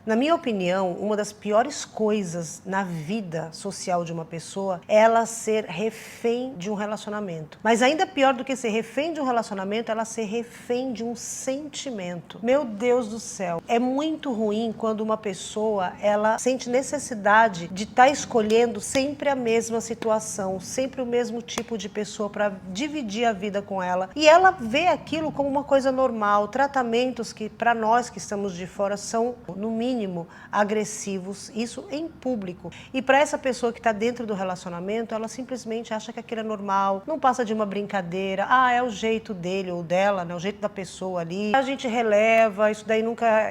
Na minha opinião, uma das piores coisas na vida social de uma pessoa é ela ser refém de um relacionamento. Mas ainda pior do que ser refém de um relacionamento, ela ser refém de um sentimento. Meu Deus do céu, é muito ruim quando uma pessoa, ela sente necessidade de estar escolhendo sempre a mesma situação, sempre o mesmo tipo de pessoa para dividir a vida com ela. E ela vê aquilo como uma coisa normal, tratamentos que para nós que estamos de fora são, no mínimo, agressivos, isso em público. E para essa pessoa que está dentro do relacionamento, ela simplesmente acha que aquilo é normal, não passa de uma brincadeira, é o jeito dele ou dela, né, o jeito da pessoa ali. A gente releva, isso daí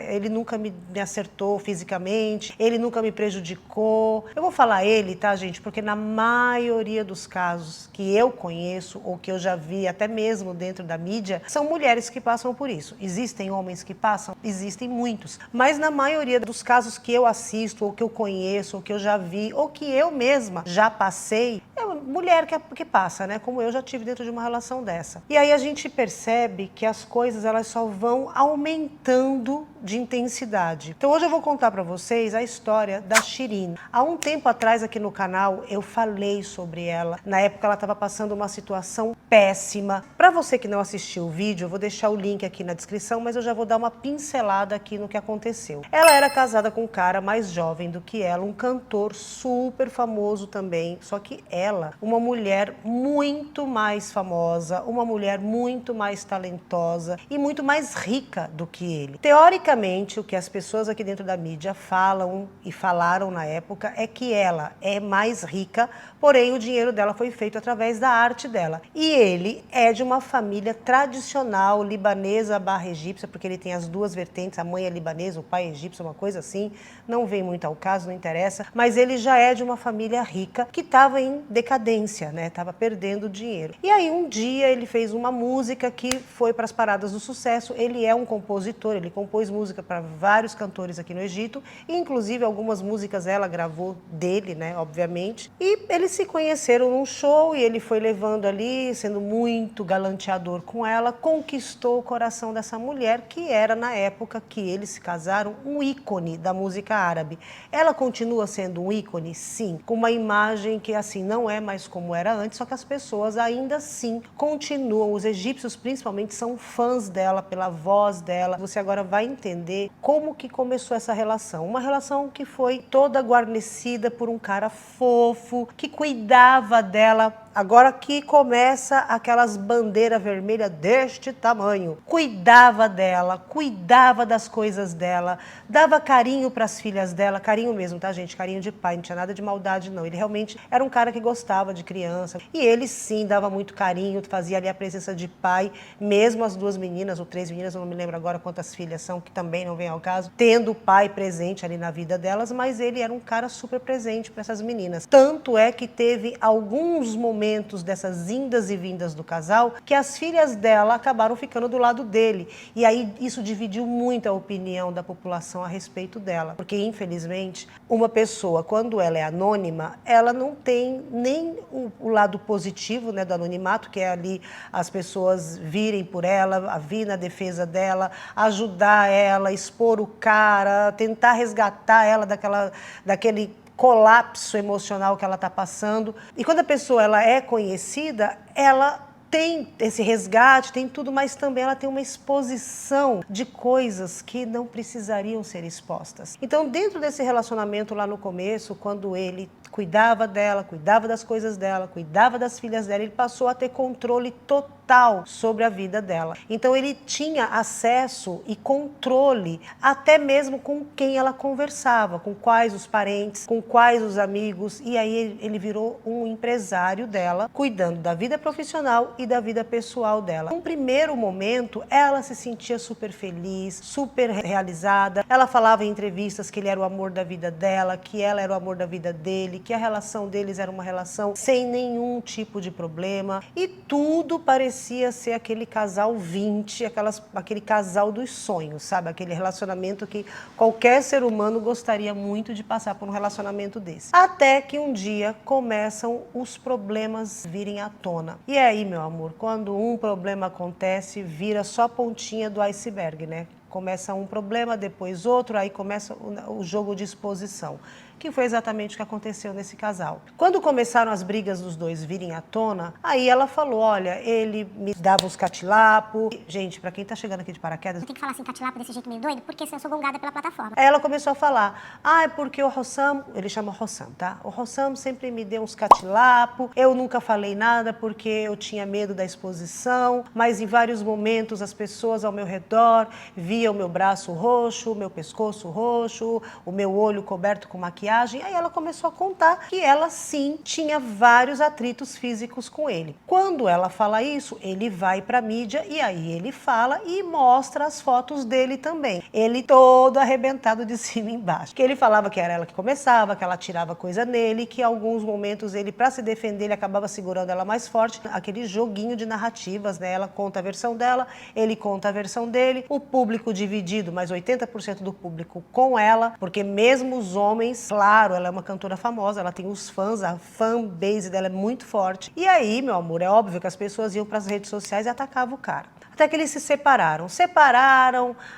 ele nunca me acertou fisicamente, ele nunca me prejudicou. Eu vou falar ele, tá, gente? Porque na maioria dos casos que eu conheço ou que eu já vi, até mesmo dentro da mídia, são mulheres que passam por isso. Existem homens que passam? Existem muitos. Mas na maioria dos casos que eu assisto, ou que eu conheço, ou que eu já vi, ou que eu mesma já passei, é uma mulher que passa, né? Como eu já tive dentro de uma relação dessa. E aí a gente percebe que as coisas, elas só vão aumentando de intensidade. Então hoje eu vou contar para vocês a história da Shirin. Há um tempo atrás aqui no canal eu falei sobre ela. Na época ela estava passando uma situação péssima. Para você que não assistiu o vídeo, eu vou deixar o link aqui na descrição, mas eu já vou dar uma pincelada aqui no que aconteceu. Ela era casada com um cara mais jovem do que ela, um cantor super famoso também, só que ela, uma mulher muito mais famosa, uma mulher muito mais talentosa e muito mais rica do que ele. Teoricamente, o que as pessoas aqui dentro da mídia falam e falaram na época é que ela é mais rica, porém o dinheiro dela foi feito através da arte dela. E ele é de uma família tradicional libanesa barra egípcia, porque ele tem as duas vertentes, a mãe é libanesa, o pai é egípcio, uma coisa assim, não vem muito ao caso, não interessa, mas ele já é de uma família rica que estava em decadência, né? Estava perdendo dinheiro. E aí um dia ele fez uma música que foi para as paradas do sucesso. Ele é um compositor, ele compôs música para vários cantores aqui no Egito, e inclusive algumas músicas ela gravou dele, né, obviamente. E eles se conheceram num show e ele foi levando ali, sendo muito galanteador com ela, conquistou o coração dessa mulher, que era na época que eles se casaram um ícone da música árabe. Ela continua sendo um ícone, sim, com uma imagem que assim não é mais como era antes, só que as pessoas ainda assim continuam, os egípcios principalmente são fãs dela pela voz dela. Você agora vai entender como que começou essa relação. Uma relação que foi toda guarnecida por um cara fofo, que cuidava dela. Agora que começa aquelas bandeiras vermelhas deste tamanho. Cuidava dela, cuidava das coisas dela, dava carinho para as filhas dela, carinho mesmo, tá, gente? Carinho de pai, não tinha nada de maldade, não. Ele realmente era um cara que gostava de criança. E ele, sim, dava muito carinho, fazia ali a presença de pai, mesmo as duas meninas, ou três meninas, eu não me lembro agora quantas filhas são, que também não vem ao caso, tendo o pai presente ali na vida delas, mas ele era um cara super presente para essas meninas. Tanto é que teve alguns momentos dessas indas e vindas do casal que as filhas dela acabaram ficando do lado dele. E aí isso dividiu muito a opinião da população a respeito dela. Porque, infelizmente, uma pessoa, quando ela é anônima, ela não tem nem o lado positivo, né, do anonimato, que é ali as pessoas virem por ela, vir na defesa dela, ajudar ela, expor o cara, tentar resgatar ela daquele colapso emocional que ela está passando. E quando a pessoa ela é conhecida, ela tem esse resgate, tem tudo, mas também ela tem uma exposição de coisas que não precisariam ser expostas. Então, dentro desse relacionamento lá no começo, quando ele cuidava dela, cuidava das coisas dela, cuidava das filhas dela, ele passou a ter controle total sobre a vida dela. Então ele tinha acesso e controle até mesmo com quem ela conversava, com quais os parentes, com quais os amigos, e aí ele virou um empresário dela, cuidando da vida profissional e da vida pessoal dela. Num primeiro momento, ela se sentia super feliz, super realizada. Ela falava em entrevistas que ele era o amor da vida dela, que ela era o amor da vida dele, que a relação deles era uma relação sem nenhum tipo de problema, e tudo parecia ser aquele casal 20, aquele casal dos sonhos, sabe? Aquele relacionamento que qualquer ser humano gostaria muito de passar por um relacionamento desse. Até que um dia começam os problemas virem à tona. E aí, meu amor, quando um problema acontece, vira só a pontinha do iceberg, né? Começa um problema, depois outro, aí começa o jogo de exposição, que foi exatamente o que aconteceu nesse casal. Quando começaram as brigas dos dois virem à tona, aí ela falou, olha, ele me dava uns catilapo. Gente, pra quem tá chegando aqui de paraquedas... Tem que falar assim, catilapo desse jeito meio doido, porque eu sou gongada pela plataforma. Aí ela começou a falar, é porque o Hossam, ele chama Hossam, tá? O Hossam sempre me deu uns catilapo, eu nunca falei nada porque eu tinha medo da exposição, mas em vários momentos as pessoas ao meu redor viam o meu braço roxo, o meu pescoço roxo, o meu olho coberto com maquiagem. Aí ela começou a contar que ela sim tinha vários atritos físicos com ele. Quando ela fala isso, ele vai pra mídia e aí ele fala e mostra as fotos dele também. Ele todo arrebentado de cima e embaixo. Que ele falava que era ela que começava, que ela tirava coisa nele, que em alguns momentos ele, pra se defender, ele acabava segurando ela mais forte. Aquele joguinho de narrativas, né? Ela conta a versão dela, ele conta a versão dele, o público dividido, mas 80% do público com ela, porque mesmo os homens, claro, ela é uma cantora famosa, ela tem os fãs, a fanbase dela é muito forte. E aí, meu amor, é óbvio que as pessoas iam para as redes sociais e atacavam o cara. Até que eles se separaram.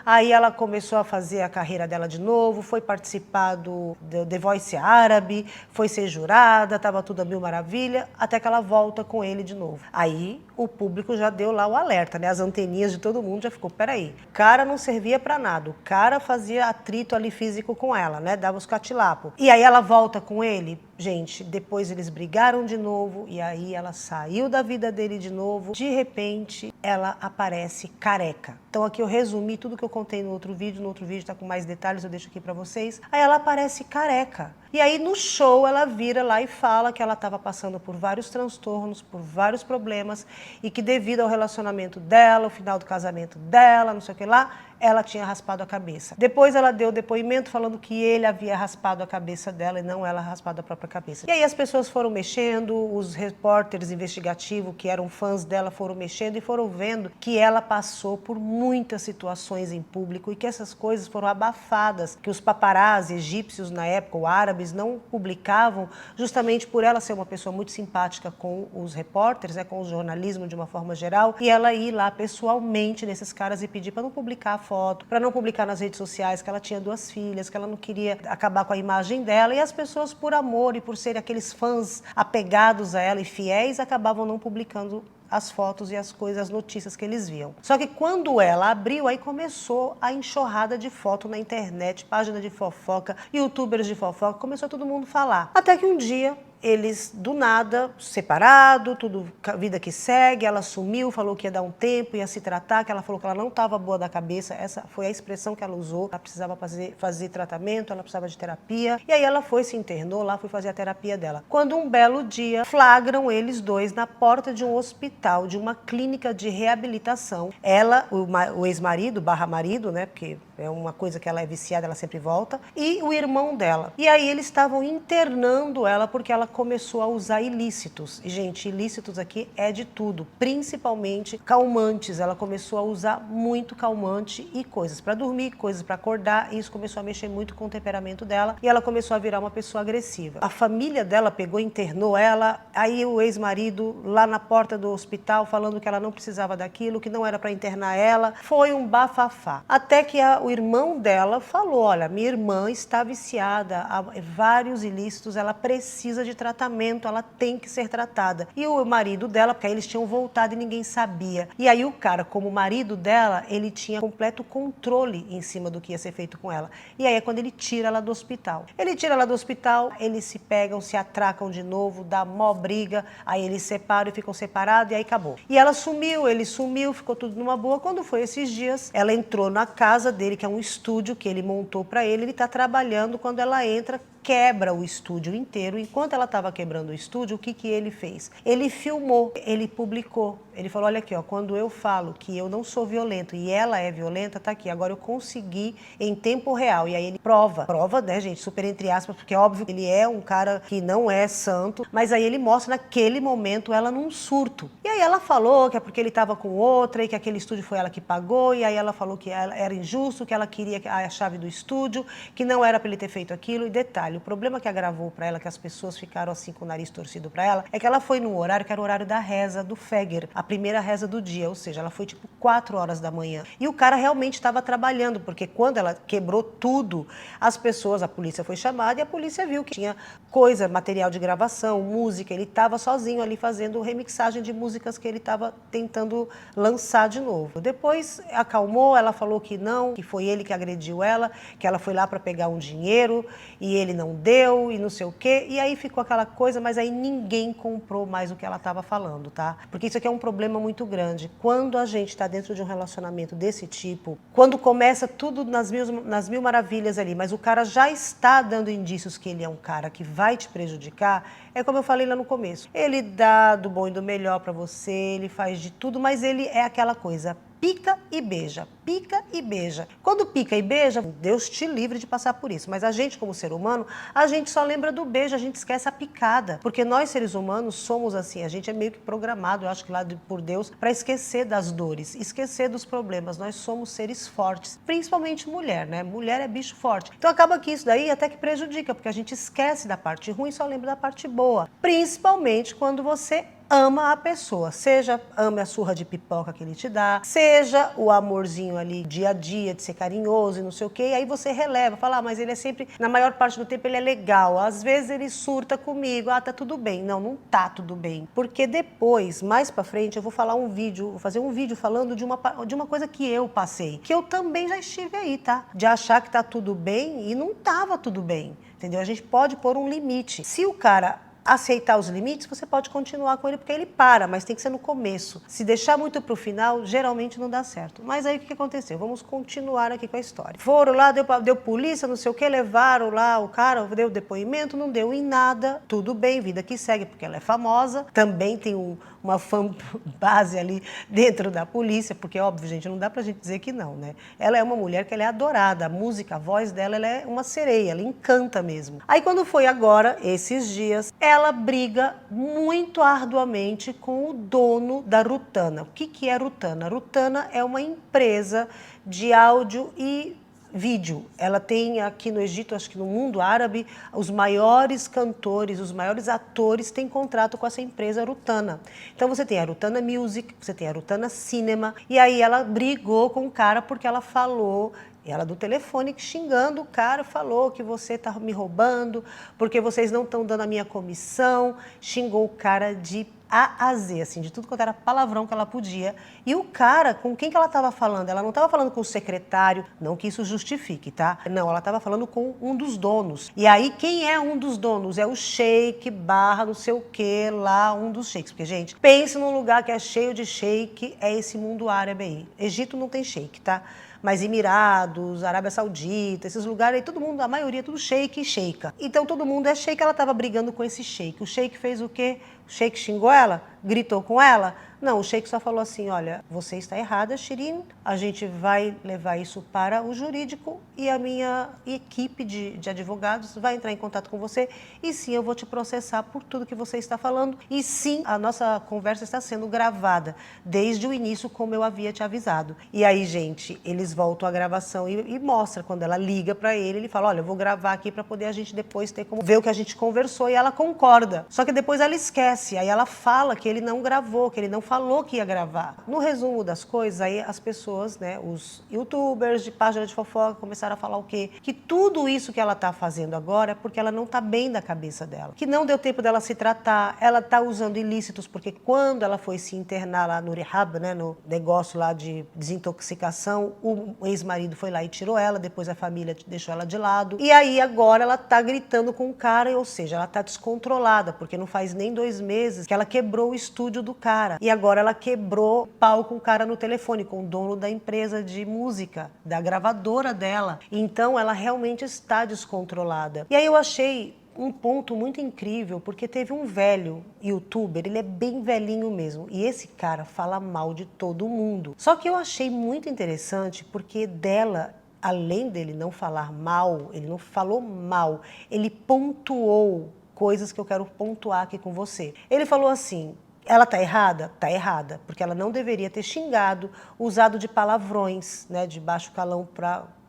Aí ela começou a fazer a carreira dela de novo, foi participar do The Voice árabe, foi ser jurada, estava tudo a mil maravilha, até que ela volta com ele de novo. Aí o público já deu lá o alerta, né? As anteninhas de todo mundo já ficou, peraí, o cara não servia pra nada, o cara fazia atrito ali físico com ela, né? Dava os catilapos. E aí ela volta com ele. Gente, depois eles brigaram de novo e aí ela saiu da vida dele de novo. De repente, ela aparece careca. Então aqui eu resumi tudo que eu contei no outro vídeo tá com mais detalhes, eu deixo aqui pra vocês. Aí ela aparece careca. E aí no show ela vira lá e fala que ela estava passando por vários transtornos, por vários problemas e que devido ao relacionamento dela, o final do casamento dela, não sei o que lá, ela tinha raspado a cabeça. Depois ela deu depoimento falando que ele havia raspado a cabeça dela e não ela raspado a própria cabeça. E aí as pessoas foram mexendo, os repórteres investigativos que eram fãs dela foram mexendo e foram vendo que ela passou por muitas situações em público e que essas coisas foram abafadas, que os paparazzi egípcios na época, ou árabes, não publicavam justamente por ela ser uma pessoa muito simpática com os repórteres, com o jornalismo de uma forma geral, e ela ir lá pessoalmente nesses caras e pedir para não publicar a foto, para não publicar nas redes sociais que ela tinha 2 filhas, que ela não queria acabar com a imagem dela, e as pessoas por amor e por serem aqueles fãs apegados a ela e fiéis, acabavam não publicando as fotos e as coisas, as notícias que eles viam. Só que quando ela abriu, aí começou a enxurrada de foto na internet, página de fofoca, youtubers de fofoca, começou todo mundo a falar. Até que um dia, eles, do nada, separado, tudo, vida que segue, ela sumiu, falou que ia dar um tempo, ia se tratar, que ela falou que ela não estava boa da cabeça, essa foi a expressão que ela usou, ela precisava fazer tratamento, ela precisava de terapia, e aí ela foi, se internou lá, foi fazer a terapia dela. Quando um belo dia, flagram eles dois na porta de um hospital, de uma clínica de reabilitação. Ela, o ex-marido, barra marido, né, porque é uma coisa que ela é viciada, ela sempre volta, e o irmão dela. E aí eles estavam internando ela porque ela começou a usar ilícitos. E, gente, ilícitos aqui é de tudo, principalmente calmantes. Ela começou a usar muito calmante e coisas para dormir, coisas para acordar, e isso começou a mexer muito com o temperamento dela, e ela começou a virar uma pessoa agressiva. A família dela pegou, internou ela, aí o ex-marido lá na porta do hospital falando que ela não precisava daquilo, que não era para internar ela. Foi um bafafá. Até que o irmão dela falou, olha, minha irmã está viciada a vários ilícitos, ela precisa de tratamento, ela tem que ser tratada. E o marido dela, porque aí eles tinham voltado e ninguém sabia. E aí o cara, como marido dela, ele tinha completo controle em cima do que ia ser feito com ela. E aí é quando ele tira ela do hospital. Ele tira ela do hospital, eles se pegam, se atracam de novo, dá mó briga, aí eles separam e ficam separados e aí acabou. E ela sumiu, ele sumiu, ficou tudo numa boa. Quando foi esses dias, ela entrou na casa dele, que é um estúdio que ele montou pra ele tá trabalhando. Quando ela entra, quebra o estúdio inteiro. Enquanto ela estava quebrando o estúdio, o que que ele fez? Ele filmou, ele publicou. Ele falou, olha aqui, ó, quando eu falo que eu não sou violento e ela é violenta, tá aqui. Agora eu consegui em tempo real. E aí ele prova, né, gente, super entre aspas, porque é óbvio que ele é um cara que não é santo, mas aí ele mostra naquele momento ela num surto. E aí ela falou que é porque ele estava com outra e que aquele estúdio foi ela que pagou, e aí ela falou que era injusto, que ela queria a chave do estúdio, que não era para ele ter feito aquilo. E detalhe, O problema que agravou para ela, que as pessoas ficaram assim com o nariz torcido para ela, é que ela foi num horário que era o horário da reza do Fajr, a primeira reza do dia, ou seja, ela foi tipo 4 horas da manhã. E o cara realmente estava trabalhando, porque quando ela quebrou tudo, as pessoas, a polícia foi chamada e a polícia viu que tinha coisa, material de gravação, música, ele estava sozinho ali fazendo remixagem de músicas que ele estava tentando lançar de novo. Depois acalmou, ela falou que não, que foi ele que agrediu ela, que ela foi lá para pegar um dinheiro e ele não deu e não sei o quê. E aí ficou aquela coisa, mas aí ninguém comprou mais o que ela estava falando, tá? Porque isso aqui é um problema muito grande. Quando a gente está dentro de um relacionamento desse tipo, quando começa tudo nas mil maravilhas ali, mas o cara já está dando indícios que ele é um cara que vai te prejudicar, é como eu falei lá no começo. Ele dá do bom e do melhor para você, ele faz de tudo, mas ele é aquela coisa, pica e beija, pica e beija. Quando pica e beija, Deus te livre de passar por isso. Mas a gente, como ser humano, a gente só lembra do beijo, a gente esquece a picada. Porque nós, seres humanos, somos assim, a gente é meio que programado, eu acho que lá por Deus, para esquecer das dores, esquecer dos problemas. Nós somos seres fortes, principalmente mulher, né? Mulher é bicho forte. Então acaba que isso daí até que prejudica, porque a gente esquece da parte ruim e só lembra da parte boa. Principalmente quando você ama a pessoa, seja ame a surra de pipoca que ele te dá, seja o amorzinho ali dia a dia, de ser carinhoso e não sei o quê, e aí você releva, fala, mas ele é sempre, na maior parte do tempo ele é legal, às vezes ele surta comigo, tá tudo bem. Não, não tá tudo bem, porque depois, mais pra frente, eu vou fazer um vídeo falando de uma coisa que eu passei, que eu também já estive aí, tá? De achar que tá tudo bem e não tava tudo bem, entendeu? A gente pode pôr um limite. Se o cara aceitar os limites, você pode continuar com ele porque ele para, mas tem que ser no começo. Se deixar muito pro final, geralmente não dá certo. Mas aí o que aconteceu? Vamos continuar aqui com a história. Foram lá, deu polícia, não sei o que, levaram lá o cara, deu depoimento, não deu em nada, tudo bem, vida que segue, porque ela é famosa, também tem uma fã base ali dentro da polícia, porque óbvio, gente, não dá pra gente dizer que não, né? Ela é uma mulher que ela é adorada, a música, a voz dela, ela é uma sereia, ela encanta mesmo. Aí quando foi agora, esses dias, ela briga muito arduamente com o dono da Rutana. O que é Rutana? Rutana é uma empresa de áudio e vídeo. Ela tem aqui no Egito, acho que no mundo árabe, os maiores cantores, os maiores atores têm contrato com essa empresa Rutana. Então você tem a Rutana Music, você tem a Rutana Cinema, e aí ela brigou com o cara porque ela falou, ela do telefone xingando o cara, falou que você tá me roubando, porque vocês não estão dando a minha comissão, xingou o cara de A a Z, assim, de tudo quanto era palavrão que ela podia. E o cara, com quem que ela estava falando? Ela não estava falando com o secretário, não que isso justifique, tá? Não, ela estava falando com um dos donos. E aí, quem é um dos donos? É o sheik barra não sei o que lá, um dos sheiks. Porque, gente, pense num lugar que é cheio de sheik, é esse mundo árabe aí. Egito não tem sheik, tá? Mas Emirados, Arábia Saudita, esses lugares aí, todo mundo, a maioria, tudo sheik e sheika. Então todo mundo é sheik, ela estava brigando com esse sheik. O sheik fez o quê? O sheik xingou ela? Gritou com ela? Não, o sheik só falou assim, olha, você está errada, Shirin, a gente vai levar isso para o jurídico e a minha equipe de advogados vai entrar em contato com você e sim, eu vou te processar por tudo que você está falando e sim, a nossa conversa está sendo gravada desde o início, como eu havia te avisado. E aí, gente, eles voltam a gravação e mostra, quando ela liga para ele fala, olha, eu vou gravar aqui para poder a gente depois ter como ver o que a gente conversou e ela concorda. Só que depois ela esquece, aí ela fala que ele não gravou, que ele não falou que ia gravar. No resumo das coisas, aí as pessoas, né, os youtubers de página de fofoca começaram a falar o quê? Que tudo isso que ela tá fazendo agora é porque ela não tá bem da cabeça dela. Que não deu tempo dela se tratar, ela tá usando ilícitos, porque quando ela foi se internar lá no rehab, né, no negócio lá de desintoxicação, o ex-marido foi lá e tirou ela, depois a família deixou ela de lado. E aí agora ela tá gritando com o cara, ou seja, ela tá descontrolada, porque não faz nem 2 meses que ela quebrou o estúdio do cara. E agora ela quebrou pau com o cara no telefone, com o dono da empresa de música, da gravadora dela. Então ela realmente está descontrolada. E aí eu achei um ponto muito incrível, porque teve um velho youtuber, ele é bem velhinho mesmo, e esse cara fala mal de todo mundo. Só que eu achei muito interessante, porque dela, além dele não falar mal, ele não falou mal, ele pontuou coisas que eu quero pontuar aqui com você. Ele falou assim, ela tá errada? Tá errada, porque ela não deveria ter xingado, usado de palavrões, né, de baixo calão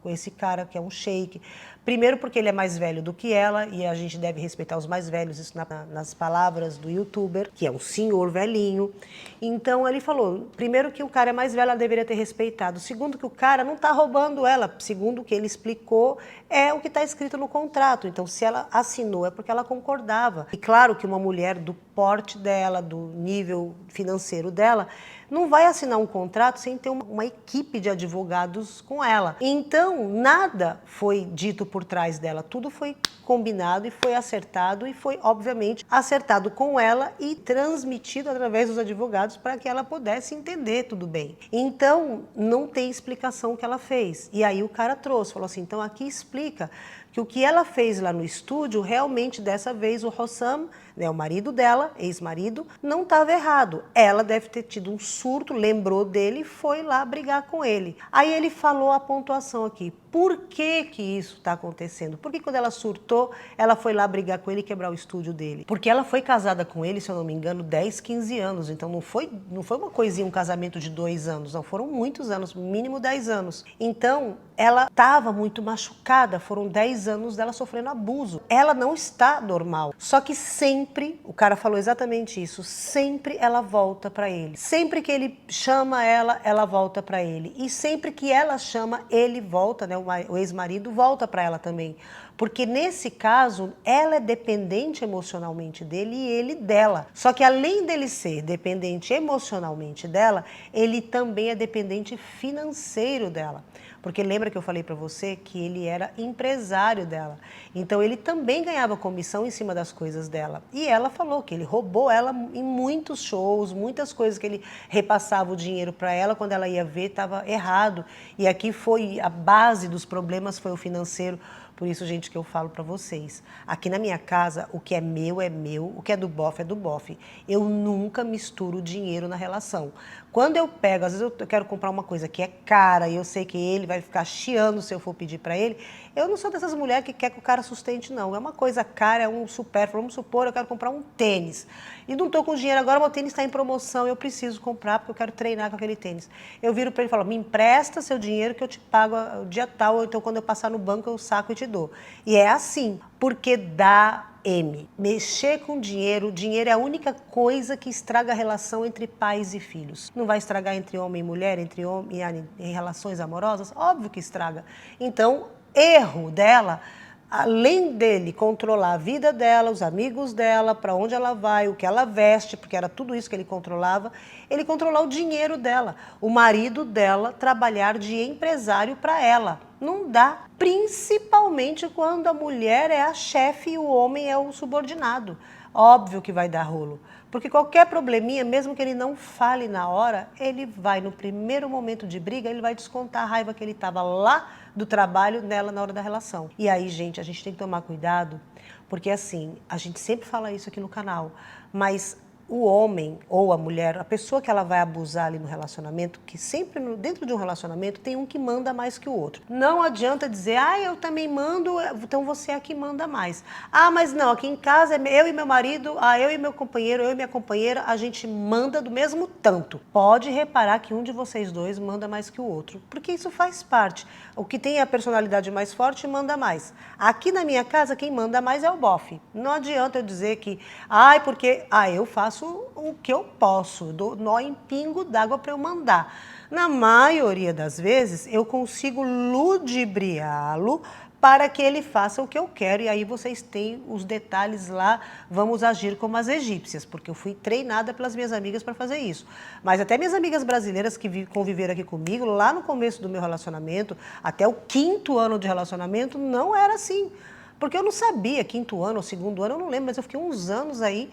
com esse cara que é um sheik. Primeiro porque ele é mais velho do que ela e a gente deve respeitar os mais velhos, isso nas palavras do youtuber, que é um senhor velhinho. Então ele falou, primeiro que o cara é mais velho, ela deveria ter respeitado. Segundo que o cara não está roubando ela. Segundo o que ele explicou, é o que está escrito no contrato. Então se ela assinou é porque ela concordava. E claro que uma mulher do porte dela, do nível financeiro dela, não vai assinar um contrato sem ter uma equipe de advogados com ela. Então, nada foi dito por trás dela, tudo foi combinado e foi acertado e foi, obviamente, acertado com ela e transmitido através dos advogados para que ela pudesse entender tudo bem. Então, não tem explicação o que ela fez. E aí o cara trouxe, falou assim, então aqui explica que o que ela fez lá no estúdio, realmente dessa vez o Hossam, né, o marido dela, ex-marido, não estava errado. Ela deve ter tido um surto, lembrou dele e foi lá brigar com ele. Aí ele falou a pontuação aqui. Por que que isso está acontecendo? Por que quando ela surtou, ela foi lá brigar com ele e quebrar o estúdio dele? Porque ela foi casada com ele, se eu não me engano, 10, 15 anos. Então não foi uma coisinha, um casamento de 2 anos. Não, foram muitos anos, mínimo 10 anos. Então ela estava muito machucada, foram 10 anos dela sofrendo abuso. Ela não está normal. Só que sempre, o cara falou exatamente isso, sempre ela volta para ele. Sempre que ele chama ela, ela volta para ele. E sempre que ela chama, ele volta, né? O ex-marido volta para ela também. Porque nesse caso, ela é dependente emocionalmente dele e ele dela. Só que além dele ser dependente emocionalmente dela, ele também é dependente financeiro dela. Porque lembra que eu falei para você que ele era empresário dela. Então ele também ganhava comissão em cima das coisas dela. E ela falou que ele roubou ela em muitos shows, muitas coisas que ele repassava o dinheiro para ela, quando ela ia ver estava errado. E aqui foi a base dos problemas, foi o financeiro. Por isso, gente, que eu falo para vocês. Aqui na minha casa, o que é meu, o que é do bofe é do bofe. Eu nunca misturo dinheiro na relação. Quando eu pego, às vezes eu quero comprar uma coisa que é cara e eu sei que ele vai ficar chiando se eu for pedir para ele, eu não sou dessas mulheres que quer que o cara sustente, não. É uma coisa cara, é um supérfluo. Vamos supor, eu quero comprar um tênis. E não estou com dinheiro agora, meu tênis está em promoção, eu preciso comprar porque eu quero treinar com aquele tênis. Eu viro para ele e falo, me empresta seu dinheiro que eu te pago o dia tal, ou então quando eu passar no banco eu saco e te dou. E é assim, porque dá M. Mexer com dinheiro, dinheiro é a única coisa que estraga a relação entre pais e filhos. Não vai estragar entre homem e mulher, entre homem em relações amorosas? Óbvio que estraga. Então, erro dela, além dele controlar a vida dela, os amigos dela, para onde ela vai, o que ela veste, porque era tudo isso que ele controlava, ele controlar o dinheiro dela, o marido dela trabalhar de empresário para ela. Não dá, principalmente quando a mulher é a chefe e o homem é o subordinado. Óbvio que vai dar rolo. Porque qualquer probleminha, mesmo que ele não fale na hora, ele vai, no primeiro momento de briga, ele vai descontar a raiva que ele estava lá do trabalho nela na hora da relação. E aí, gente, a gente tem que tomar cuidado, porque assim, a gente sempre fala isso aqui no canal, mas o homem ou a mulher, a pessoa que ela vai abusar ali no relacionamento, que sempre dentro de um relacionamento tem um que manda mais que o outro. Não adianta dizer, eu também mando, então você é a que manda mais. Mas não, aqui em casa é eu e meu marido, eu e meu companheiro, eu e minha companheira, a gente manda do mesmo tanto. Pode reparar que um de vocês dois manda mais que o outro, porque isso faz parte. O que tem a personalidade mais forte manda mais. Aqui na minha casa, quem manda mais é o bofe. Não adianta eu dizer que, porque eu faço o que eu posso, dou nó em pingo d'água para eu mandar. Na maioria das vezes, eu consigo ludibriá-lo para que ele faça o que eu quero. E aí vocês têm os detalhes lá, vamos agir como as egípcias, porque eu fui treinada pelas minhas amigas para fazer isso. Mas até minhas amigas brasileiras que conviveram aqui comigo, lá no começo do meu relacionamento, até o 5º ano de relacionamento, não era assim. Porque eu não sabia, 5º ano ou 2º ano, eu não lembro, mas eu fiquei uns anos aí,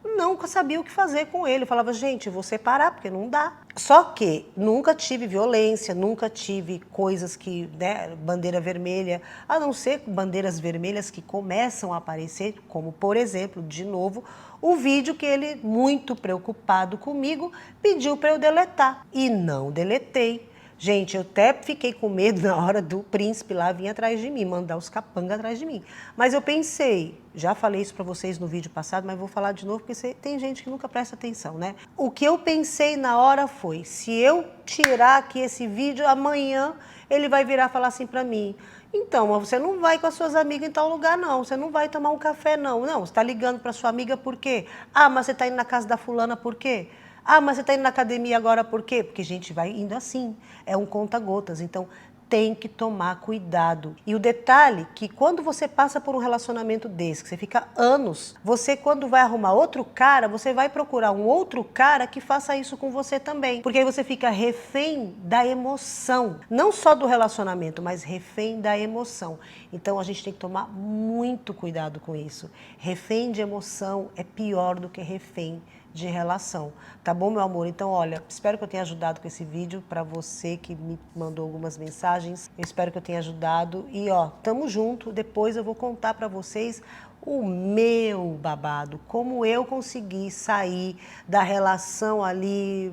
nunca sabia o que fazer com ele. Eu falava, gente, vou separar, porque não dá. Só que nunca tive violência, nunca tive coisas que, bandeira vermelha, a não ser bandeiras vermelhas que começam a aparecer, como, por exemplo, de novo, o vídeo que ele, muito preocupado comigo, pediu para eu deletar. E não deletei. Gente, eu até fiquei com medo na hora do príncipe lá vir atrás de mim, mandar os capangas atrás de mim. Mas eu pensei, já falei isso para vocês no vídeo passado, mas vou falar de novo porque tem gente que nunca presta atenção, né? O que eu pensei na hora foi, se eu tirar aqui esse vídeo, amanhã ele vai virar e falar assim para mim, então, mas você não vai com as suas amigas em tal lugar, não. Você não vai tomar um café, não. Não, você está ligando para sua amiga por quê? Ah, mas você está indo na casa da fulana por quê? Ah, mas você está indo na academia agora por quê? Porque a gente vai indo assim, é um conta-gotas. Então, tem que tomar cuidado. E o detalhe que quando você passa por um relacionamento desse, que você fica anos, você quando vai arrumar outro cara, você vai procurar um outro cara que faça isso com você também. Porque aí você fica refém da emoção. Não só do relacionamento, mas refém da emoção. Então a gente tem que tomar muito cuidado com isso. Refém de emoção é pior do que refém de relação, tá bom, meu amor? Então, olha, espero que eu tenha ajudado com esse vídeo para você que me mandou algumas mensagens. Eu espero que eu tenha ajudado e, ó, tamo junto. Depois eu vou contar para vocês o meu babado, como eu consegui sair da relação ali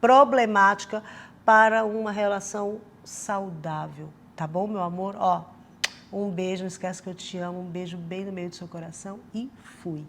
problemática para uma relação saudável, tá bom, meu amor? Ó, um beijo, não esquece que eu te amo, um beijo bem no meio do seu coração e fui.